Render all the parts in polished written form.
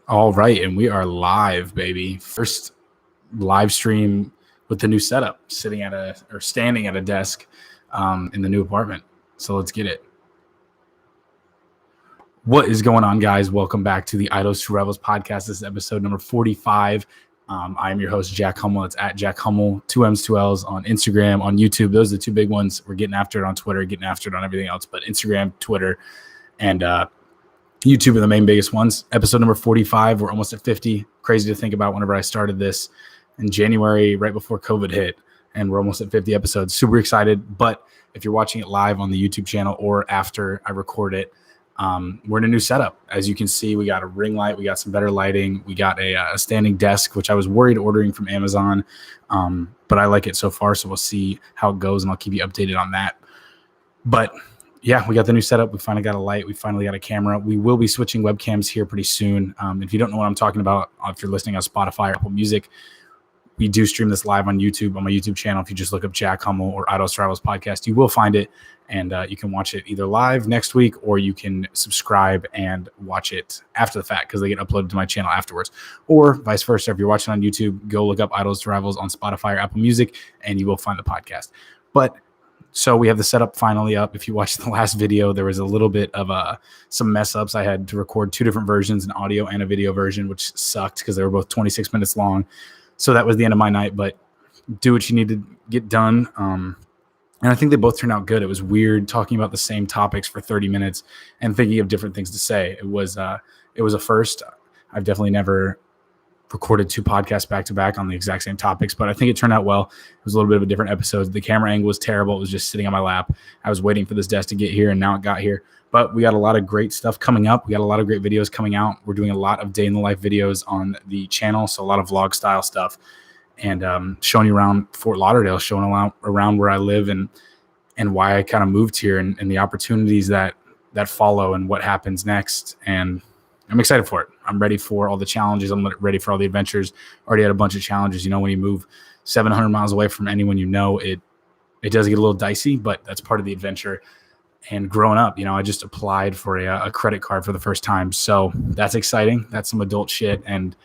All right, and we are live, baby. First live stream with the new setup, standing at a desk in the new apartment. So let's get it. What is going on, guys? Welcome back to the Idols to Rebels podcast. This is episode number 45. I am your host, Jack Hummell. It's at Jack Hummell, 2 M's, 2 L's on Instagram, on YouTube. Those are the two big ones. We're getting after it on Twitter, getting after it on everything else, but Instagram, Twitter, and YouTube are the main biggest ones. Episode number 45. We're almost at 50. Crazy to think about whenever I started this in January, right before COVID hit, and we're almost at 50 episodes. Super excited. But if you're watching it live on the YouTube channel or after I record it, we're in a new setup. As you can see, we got a ring light. We got some better lighting. We got a standing desk, which I was worried ordering from Amazon, but I like it so far. So we'll see how it goes, and I'll keep you updated on that. But yeah, we got the new setup. We finally got a light. We finally got a camera. We will be switching webcams here pretty soon. If you don't know what I'm talking about, if you're listening on Spotify or Apple Music, we do stream this live on YouTube, on my YouTube channel. If you just look up Jack Hummell or Idols to Rebels podcast, you will find it. And you can watch it either live next week, or you can subscribe and watch it after the fact because they get uploaded to my channel afterwards. Or vice versa. If you're watching on YouTube, go look up Idols to Rebels on Spotify or Apple Music, and you will find the podcast. So we have the setup finally up. If you watched the last video, there was a little bit of some mess ups. I had to record 2 different versions, an audio and a video version, which sucked because they were both 26 minutes long. So that was the end of my night, but do what you need to get done. And I think they both turned out good. It was weird talking about the same topics for 30 minutes and thinking of different things to say. It was a first. I've definitely never recorded 2 podcasts back to back on the exact same topics, but I think it turned out well. It was a little bit of a different episode. The camera angle was terrible. It was just sitting on my lap. I was waiting for this desk to get here, and now it got here. But we got a lot of great stuff coming up. We got a lot of great videos coming out. We're doing a lot of day in the life videos on the channel, so a lot of vlog style stuff, and showing you around Fort Lauderdale, showing around where I live and why I kind of moved here, and the opportunities that follow and what happens next. And I'm excited for it. I'm ready for all the challenges. I'm ready for all the adventures. Already had a bunch of challenges. You know, when you move 700 miles away from anyone you know, it does get a little dicey, but that's part of the adventure. And growing up, you know, I just applied for a credit card for the first time. So that's exciting. That's some adult shit, and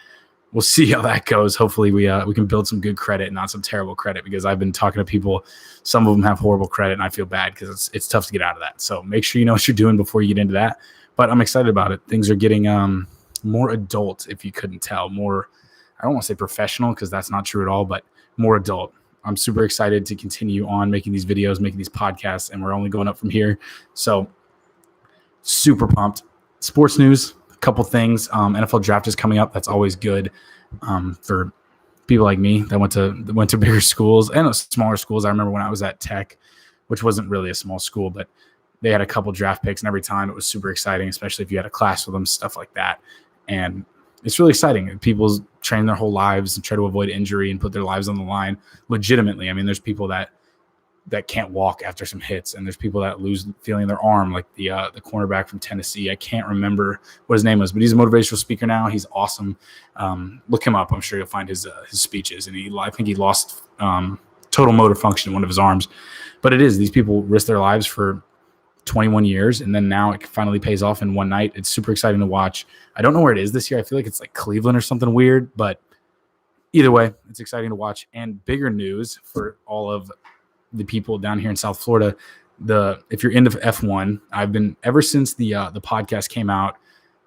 we'll see how that goes. Hopefully we can build some good credit, not some terrible credit, because I've been talking to people. Some of them have horrible credit, and I feel bad because it's tough to get out of that. So make sure you know what you're doing before you get into that. But I'm excited about it. Things are getting more adult, if you couldn't tell. More, I don't want to say professional because that's not true at all, but more adult. I'm super excited to continue on making these videos, making these podcasts, and we're only going up from here. So super pumped. Sports news, a couple things. NFL draft is coming up. That's always good for people like me that went to bigger schools and smaller schools. I remember when I was at Tech, which wasn't really a small school, but they had a couple draft picks, and every time it was super exciting, especially if you had a class with them, stuff like that. And it's really exciting. People train their whole lives and try to avoid injury and put their lives on the line legitimately. I mean, there's people that can't walk after some hits, and there's people that lose feeling their arm, like the cornerback from Tennessee. I can't remember what his name was, but he's a motivational speaker now. He's awesome. Look him up. I'm sure you'll find his speeches. And I think he lost total motor function in one of his arms. But these people risk their lives for 21 years, and then now it finally pays off in one night. It's super exciting to watch. I don't know where it is this year. I feel like it's like Cleveland or something weird, but either way, it's exciting to watch. And bigger news for all of the people down here in South Florida, if you're into F1, I've been, ever since the podcast came out,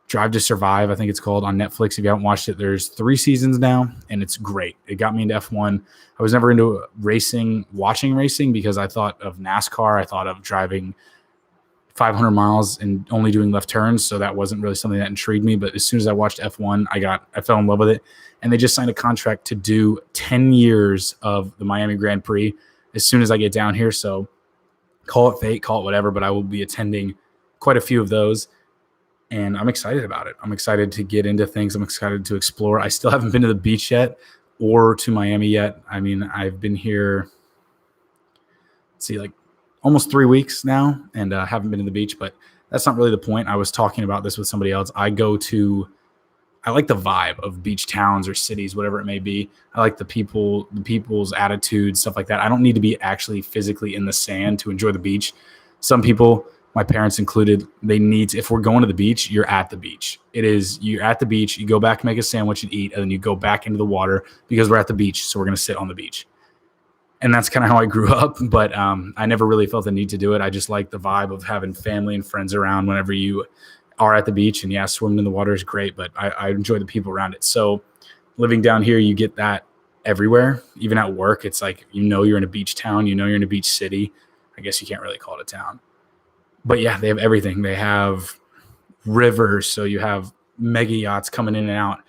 Drive to Survive, I think it's called, on Netflix. If you haven't watched it, there's 3 seasons now, and it's great. It got me into F1. I was never into watching racing, because I thought of NASCAR. I thought of driving 500 miles and only doing left turns, so that wasn't really something that intrigued me. But as soon as I watched F1, I fell in love with it. And they just signed a contract to do 10 years of the Miami Grand Prix as soon as I get down here. So call it fate, call it whatever, but I will be attending quite a few of those, and I'm excited about it. I'm excited to get into things. I'm excited to explore. I still haven't been to the beach yet or to Miami yet. I mean, I've been here, like almost 3 weeks now, and haven't been to the beach, but that's not really the point. I was talking about this with somebody else. I like the vibe of beach towns or cities, whatever it may be. I like the people's attitudes, stuff like that. I don't need to be actually physically in the sand to enjoy the beach. Some people my parents included, if we're going to the beach, you're at the beach. You're at the beach, you go back, make a sandwich and eat, and then you go back into the water because we're at the beach. So we're going to sit on the beach. And that's kind of how I grew up. But I never really felt the need to do it. I just like the vibe of having family and friends around whenever you are at the beach. And yeah, swimming in the water is great, but I enjoy the people around it. So living down here, you get that everywhere. Even at work, it's like, you're in a beach town, you're in a beach city. I guess you can't really call it a town. But yeah, they have everything. They have rivers, so you have mega yachts coming in and out.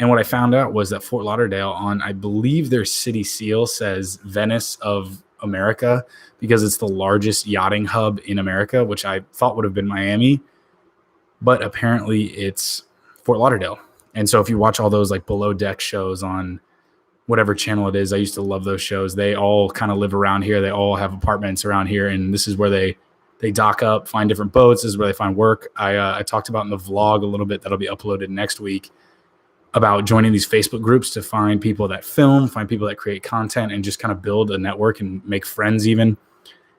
And what I found out was that Fort Lauderdale, I believe their city seal says Venice of America, because it's the largest yachting hub in America, which I thought would have been Miami. But apparently it's Fort Lauderdale. And so if you watch all those like below deck shows on whatever channel it is, I used to love those shows. They all kind of live around here. They all have apartments around here. And this is where they dock up, find different boats. This is where they find work. I talked about in the vlog a little bit that'll be uploaded next week about joining these Facebook groups to find people that film, find people that create content, and just kind of build a network and make friends even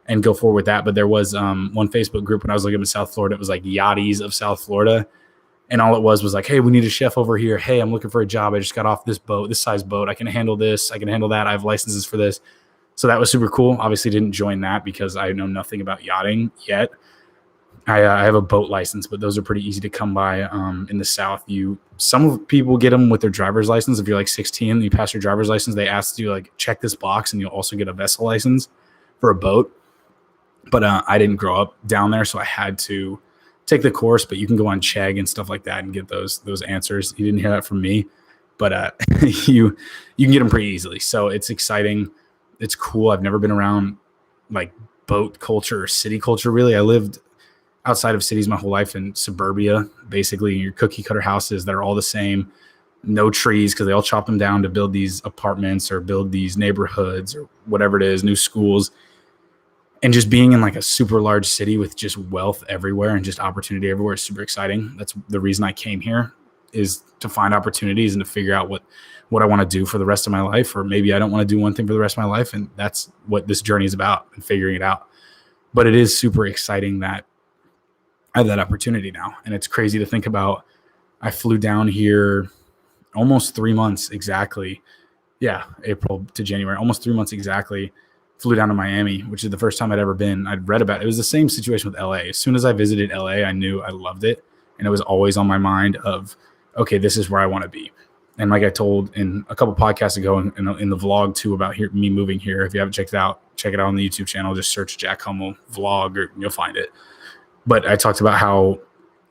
and go forward with that. But there was one Facebook group when I was looking at South Florida. It was like Yachties of South Florida. And all it was like, hey, we need a chef over here. Hey, I'm looking for a job. I just got off this size boat. I can handle this. I can handle that. I have licenses for this. So that was super cool. Obviously didn't join that because I know nothing about yachting yet. I have a boat license, but those are pretty easy to come by in the South. Some people get them with their driver's license. If you're like 16 and you pass your driver's license, they ask you like, check this box, and you'll also get a vessel license for a boat. But I didn't grow up down there, so I had to take the course. But you can go on Chegg and stuff like that and get those answers. You didn't hear that from me, but you can get them pretty easily. So it's exciting. It's cool. I've never been around like boat culture or city culture, really. I lived outside of cities my whole life in suburbia, basically your cookie cutter houses that are all the same, no trees because they all chop them down to build these apartments or build these neighborhoods or whatever it is, new schools. And just being in like a super large city with just wealth everywhere and just opportunity everywhere is super exciting. That's the reason I came here, is to find opportunities and to figure out what I want to do for the rest of my life. Or maybe I don't want to do one thing for the rest of my life. And that's what this journey is about, and figuring it out. But it is super exciting that I have that opportunity now. And it's crazy to think about. I flew down here almost 3 months exactly. Yeah, April to January, almost 3 months exactly. Flew down to Miami, which is the first time I'd ever been. I'd read about it. It was the same situation with LA. As soon as I visited LA, I knew I loved it. And it was always on my mind of, okay, this is where I want to be. And like I told in a couple podcasts ago in the vlog too about me moving here. If you haven't checked it out, check it out on the YouTube channel. Just search Jack Hummell vlog or you'll find it. But I talked about how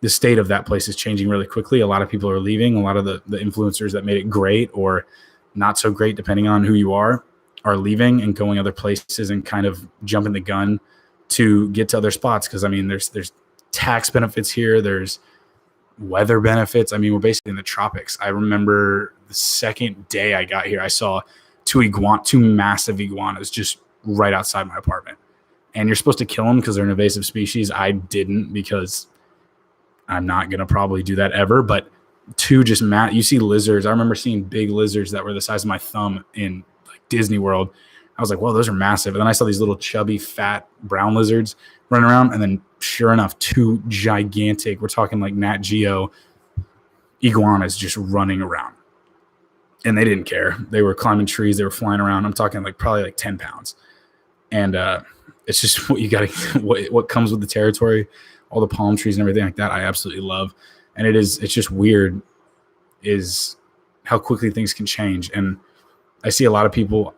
the state of that place is changing really quickly. A lot of people are leaving. A lot of the influencers that made it great or not so great, depending on who you are leaving and going other places and kind of jumping the gun to get to other spots. Because I mean, there's tax benefits here. There's weather benefits. I mean, we're basically in the tropics. I remember the second day I got here, I saw two massive iguanas just right outside my apartment. And you're supposed to kill them because they're an invasive species. I didn't, because I'm not going to probably do that ever. But two just you see lizards. I remember seeing big lizards that were the size of my thumb in like Disney World. I was like, well, those are massive. And then I saw these little chubby, fat brown lizards running around. And then sure enough, two gigantic, we're talking like Nat Geo iguanas just running around. And they didn't care. They were climbing trees. They were flying around. I'm talking like probably like 10 pounds. And it's just what you got to, what comes with the territory, all the palm trees and everything like that. I absolutely love. And it's just weird is how quickly things can change. And I see a lot of people,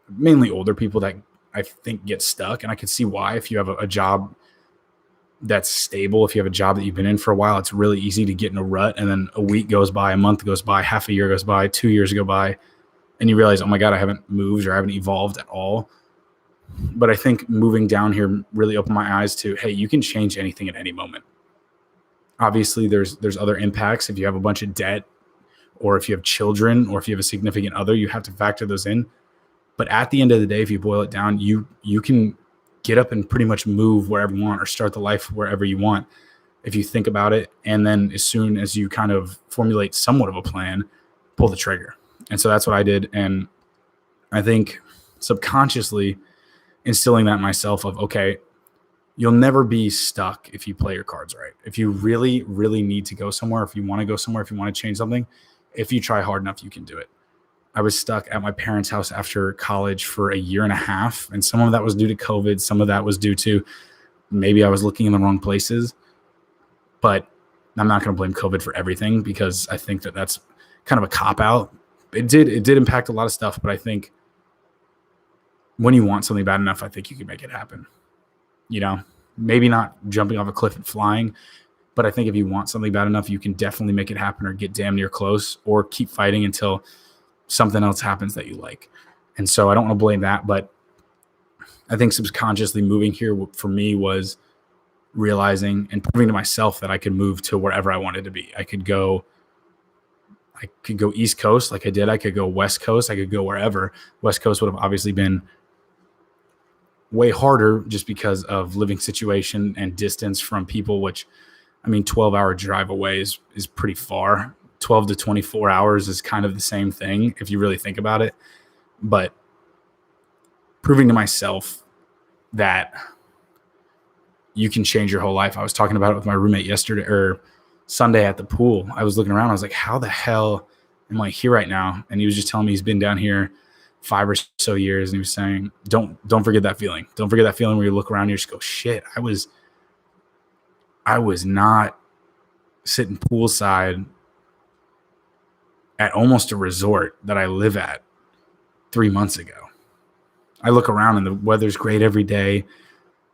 mainly older people, that I think get stuck. And I can see why. If you have a job that's stable, if you have a job that you've been in for a while, it's really easy to get in a rut. And then a week goes by, a month goes by, half a year goes by, 2 years go by, and you realize, oh my God, I haven't moved or I haven't evolved at all. But I think moving down here really opened my eyes to, hey, you can change anything at any moment. Obviously, there's other impacts. If you have a bunch of debt, or if you have children, or if you have a significant other, you have to factor those in. But at the end of the day, if you boil it down, you can get up and pretty much move wherever you want or start the life wherever you want if you think about it. And then as soon as you kind of formulate somewhat of a plan, pull the trigger. And so that's what I did. And I think subconsciously instilling that in myself of, okay, you'll never be stuck if you play your cards right. If you really, really need to go somewhere, if you want to go somewhere, if you want to change something, if you try hard enough, you can do it. I was stuck at my parents' house after college for a year and a half, and some of that was due to COVID. Some of that was due to maybe I was looking in the wrong places. But I'm not going to blame COVID for everything, because I think that that's kind of a cop-out. It did impact a lot of stuff, but I think when you want something bad enough, I think you can make it happen. Maybe not jumping off a cliff and flying, but I think if you want something bad enough, you can definitely make it happen, or get damn near close, or keep fighting until something else happens that you like. And so I don't want to blame that, but I think subconsciously moving here for me was realizing and proving to myself that I could move to wherever I wanted to be. I could go East Coast like I did. I could go West Coast. I could go wherever. West Coast would have obviously been way harder just because of living situation and distance from people, which, 12-hour drive away is pretty far. 12 to 24 hours is kind of the same thing if you really think about it. But proving to myself that you can change your whole life. I was talking about it with my roommate yesterday or Sunday at the pool. I was looking around. I was like, how the hell am I here right now? And he was just telling me he's been down here 5 or so years. And he was saying, don't forget that feeling. Don't forget that feeling where you look around and you just go, shit, I was not sitting poolside at almost a resort that I live at 3 months ago. I look around and the weather's great every day.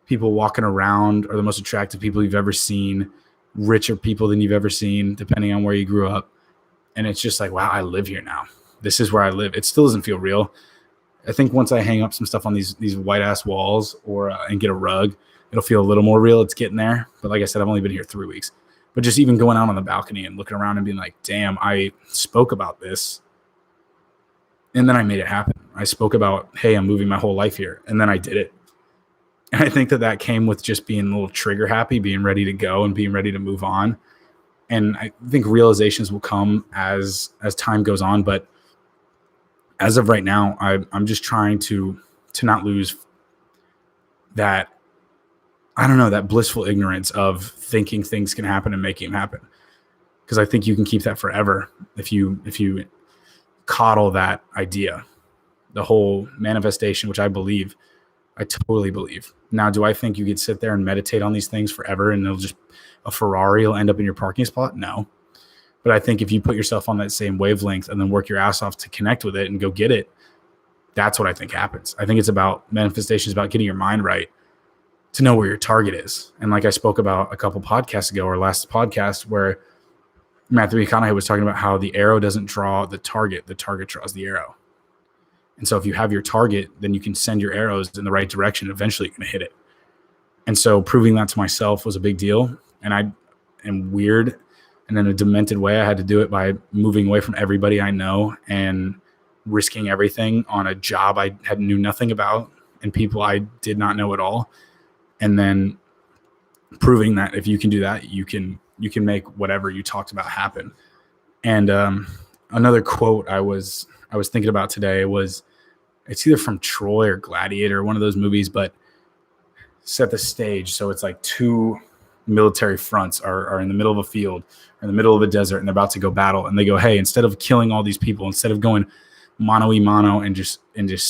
People walking around are the most attractive people you've ever seen, richer people than you've ever seen, depending on where you grew up. And it's just like, wow, I live here now. This is where I live. It still doesn't feel real. I think once I hang up some stuff on these white ass walls and get a rug, it'll feel a little more real. It's getting there. But like I said, I've only been here 3 weeks. But just even going out on the balcony and looking around and being like, damn, I spoke about this. And then I made it happen. I spoke about, hey, I'm moving my whole life here. And then I did it. And I think that came with just being a little trigger happy, being ready to go and being ready to move on. And I think realizations will come as time goes on. But as of right now, I'm just trying to not lose that, I don't know, that blissful ignorance of thinking things can happen and making them happen. Because I think you can keep that forever if you coddle that idea. The whole manifestation, which I totally believe. Now, do I think you could sit there and meditate on these things forever and a Ferrari will end up in your parking spot? No. But I think if you put yourself on that same wavelength and then work your ass off to connect with it and go get it, that's what I think happens. I think it's about manifestation, is about getting your mind right to know where your target is. And like I spoke about a couple podcasts ago, or last podcast, where Matthew McConaughey was talking about how the arrow doesn't draw the target draws the arrow. And so if you have your target, then you can send your arrows in the right direction. Eventually you're going to hit it. And so proving that to myself was a big deal. And I am weird. And in a demented way, I had to do it by moving away from everybody I know and risking everything on a job I knew nothing about and people I did not know at all. And then proving that if you can do that, you can make whatever you talked about happen. And another quote I was thinking about today was, it's either from Troy or Gladiator, one of those movies, but set the stage. So it's like two military fronts are in the middle of a field, or in the middle of a desert, and they're about to go battle. And they go, hey, instead of killing all these people, instead of going mano-y-mano and just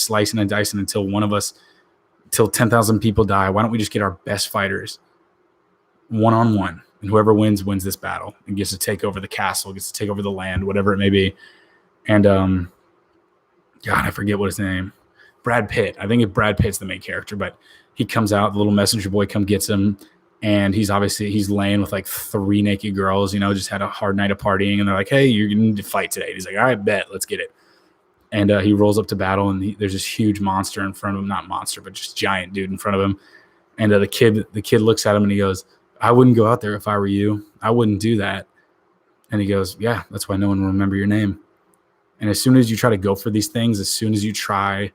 slicing and dicing until 10,000 people die, why don't we just get our best fighters one-on-one? And whoever wins this battle and gets to take over the castle, gets to take over the land, whatever it may be. And God, I forget what his name. Brad Pitt. I think Brad Pitt's the main character, but he comes out, the little messenger boy gets him, and he's laying with like 3 naked girls, just had a hard night of partying, and they're like, hey, you're going to need to fight today. And he's like, all right, bet, let's get it. And he rolls up to battle, and there's this huge monster in front of him, not monster, but just giant dude in front of him. And the kid looks at him and he goes, I wouldn't go out there if I were you. I wouldn't do that. And he goes, yeah, that's why no one will remember your name. And as soon as you try to go for these things, as soon as you try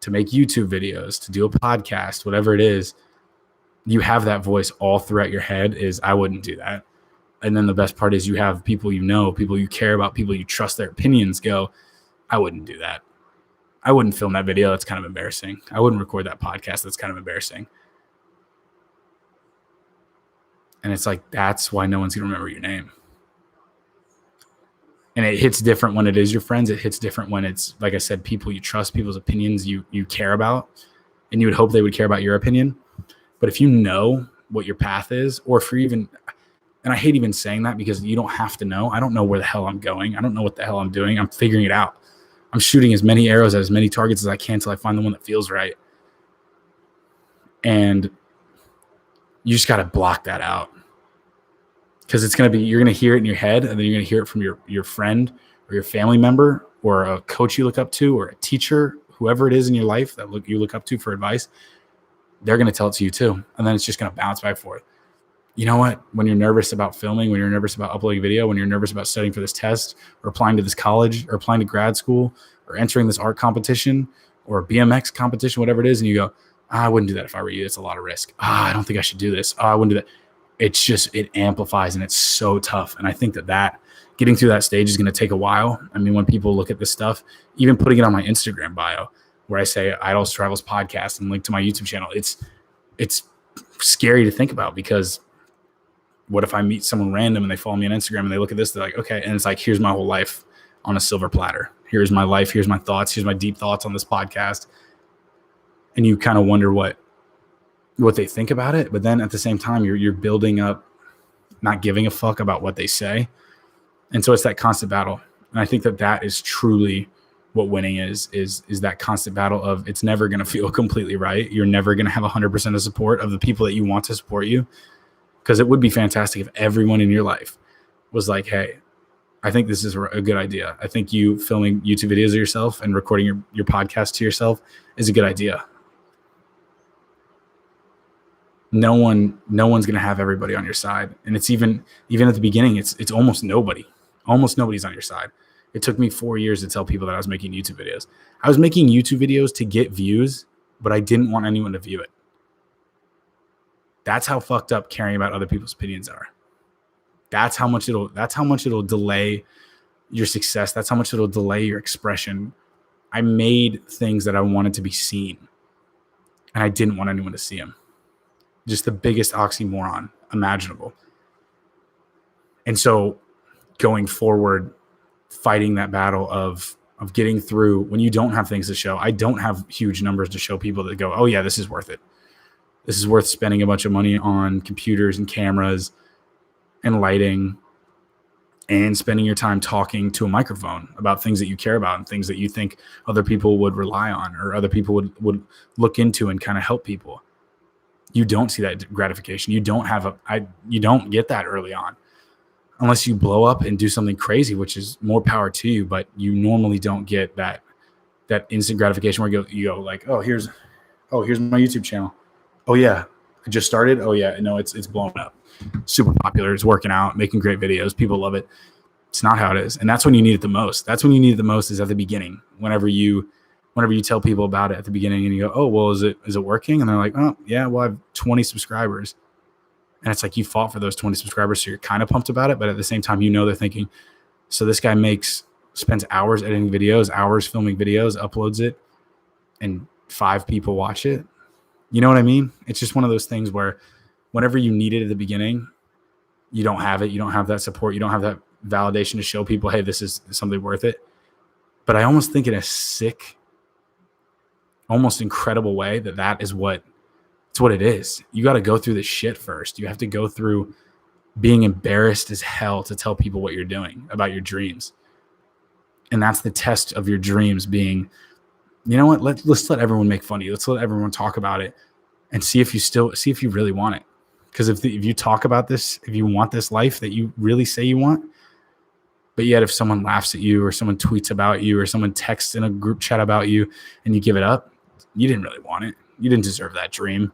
to make YouTube videos, to do a podcast, whatever it is, you have that voice all throughout your head is, I wouldn't do that. And then the best part is you have people people you care about, people you trust their opinions go, I wouldn't do that. I wouldn't film that video. That's kind of embarrassing. I wouldn't record that podcast. That's kind of embarrassing. And it's like, that's why no one's going to remember your name. And it hits different when it is your friends. It hits different when it's, like I said, people you trust, people's opinions you care about, and you would hope they would care about your opinion. But if you know what your path is, or if you're even, and I hate even saying that because you don't have to know. I don't know where the hell I'm going. I don't know what the hell I'm doing. I'm figuring it out. I'm shooting as many arrows at as many targets as I can until I find the one that feels right. And you just got to block that out. Because it's going to be, you're going to hear it in your head, and then you're going to hear it from your friend or your family member or a coach you look up to or a teacher, whoever it is in your life that you look up to for advice. They're going to tell it to you too. And then it's just going to bounce back and forth. You know what? When you're nervous about filming, when you're nervous about uploading a video, when you're nervous about studying for this test or applying to this college or applying to grad school or entering this art competition or BMX competition, whatever it is, and you go, I wouldn't do that if I were you. It's a lot of risk. I don't think I should do this. I wouldn't do that. It's just, it amplifies, and it's so tough. And I think that getting through that stage is going to take a while. I mean, when people look at this stuff, even putting it on my Instagram bio where I say Idols Travels Podcast and link to my YouTube channel, it's scary to think about, because what if I meet someone random and they follow me on Instagram and they look at this, they're like, okay. And it's like, here's my whole life on a silver platter. Here's my life. Here's my thoughts. Here's my deep thoughts on this podcast. And you kind of wonder what they think about it. But then at the same time, you're building up, not giving a fuck about what they say. And so it's that constant battle. And I think that is truly what winning is that constant battle of, it's never going to feel completely right. You're never going to have 100% of support of the people that you want to support you. Because it would be fantastic if everyone in your life was like, hey, I think this is a good idea. I think you filming YouTube videos of yourself and recording your podcast to yourself is a good idea. No one's going to have everybody on your side. And it's even at the beginning, it's almost nobody. Almost nobody's on your side. It took me 4 years to tell people that I was making YouTube videos. I was making YouTube videos to get views, but I didn't want anyone to view it. That's how fucked up caring about other people's opinions are. That's how much it'll delay your success. That's how much it'll delay your expression. I made things that I wanted to be seen, and I didn't want anyone to see them. Just the biggest oxymoron imaginable. And so going forward, fighting that battle of getting through when you don't have things to show. I don't have huge numbers to show people that go, oh yeah, this is worth it. This is worth spending a bunch of money on computers and cameras and lighting and spending your time talking to a microphone about things that you care about and things that you think other people would rely on or other people would look into and kind of help people. You don't see that gratification. You don't get that early on unless you blow up and do something crazy, which is more power to you. But you normally don't get that instant gratification where you go like, here's my YouTube channel. Oh yeah, I just started. Oh yeah, no, it's blown up. Super popular. It's working out, making great videos. People love it. It's not how it is. And that's when you need it the most. That's when you need it the most, is at the beginning. Whenever you tell people about it at the beginning and you go, oh, well, is it working? And they're like, oh yeah, well, I have 20 subscribers. And it's like, you fought for those 20 subscribers. So you're kind of pumped about it. But at the same time, they're thinking, so this guy spends hours editing videos, hours filming videos, uploads it, and 5 people watch it. You know what I mean? It's just one of those things where whenever you need it at the beginning, you don't have it. You don't have that support. You don't have that validation to show people, hey, this is something worth it. But I almost think in a sick, almost incredible way that is what it is. You got to go through this shit first. You have to go through being embarrassed as hell to tell people what you're doing about your dreams. And that's the test of your dreams being, you know what? Let's let everyone make fun of you. Let's let everyone talk about it and see if you really want it. Because if you talk about this, if you want this life that you really say you want, but yet if someone laughs at you or someone tweets about you or someone texts in a group chat about you and you give it up, you didn't really want it. You didn't deserve that dream.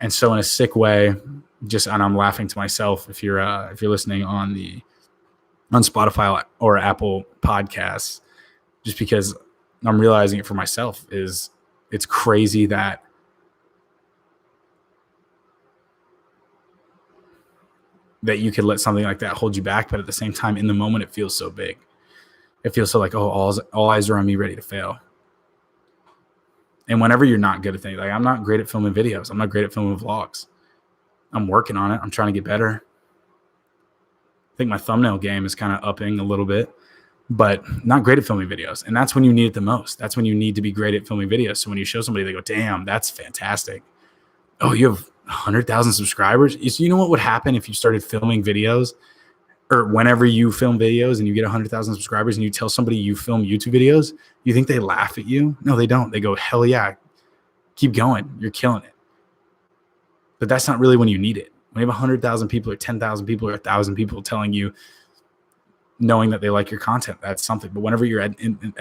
And so in a sick way, and I'm laughing to myself if you're listening on Spotify or Apple Podcasts, just because I'm realizing it for myself, is it's crazy that you could let something like that hold you back. But at the same time, in the moment, it feels so big. It feels so like, all eyes are on me, ready to fail. And whenever you're not good at things, like I'm not great at filming videos. I'm not great at filming vlogs. I'm working on it. I'm trying to get better. I think my thumbnail game is kind of upping a little bit, but not great at filming videos. And that's when you need it the most. That's when you need to be great at filming videos. So when you show somebody, they go, damn, that's fantastic. Oh, you have 100,000 subscribers. You know what would happen if you started filming videos, or whenever you film videos and you get 100,000 subscribers and you tell somebody you film YouTube videos, you think they laugh at you? No, they don't. They go, hell yeah, keep going. You're killing it. But that's not really when you need it. When you have 100,000 people or 10,000 people or 1,000 people telling you, knowing that they like your content, that's something. But whenever you're at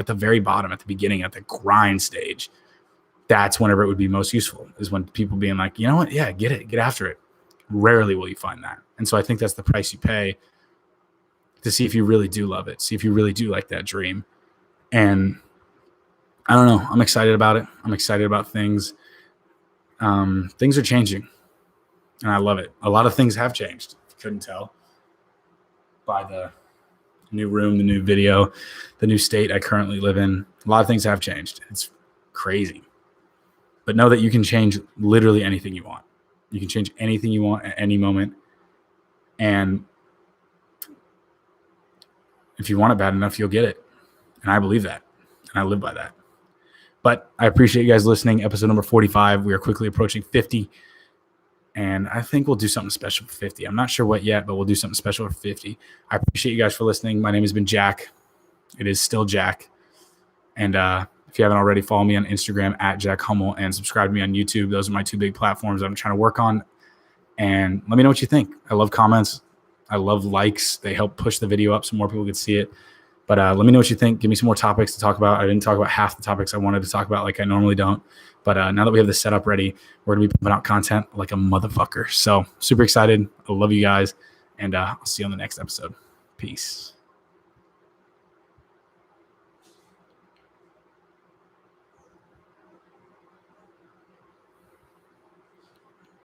the very bottom, at the beginning, at the grind stage, that's whenever it would be most useful, is when people being like, you know what? Yeah, get it. Get after it. Rarely will you find that. And so I think that's the price you pay to see if you really do love it, see if you really do like that dream. And I don't know. I'm excited about it. I'm excited about things. Things are changing, and I love it. A lot of things have changed. If you couldn't tell by the new room, the new video, the new state I currently live in. A lot of things have changed. It's crazy. But know that you can change literally anything you want. You can change anything you want at any moment. And if you want it bad enough, you'll get it. And I believe that. And I live by that. But I appreciate you guys listening. Episode number 45. We are quickly approaching 50. And I think we'll do something special for 50. I'm not sure what yet, but we'll do something special for 50. I appreciate you guys for listening. My name has been Jack. It is still Jack. And if you haven't already, follow me on Instagram at Jack Hummell and subscribe to me on YouTube. Those are my two big platforms I'm trying to work on. And let me know what you think. I love comments. I love likes. They help push the video up so more people can see it. But let me know what you think. Give me some more topics to talk about. I didn't talk about half the topics I wanted to talk about like I normally don't. But now that we have this setup ready, we're going to be pumping out content like a motherfucker. So super excited. I love you guys. And I'll see you on the next episode. Peace.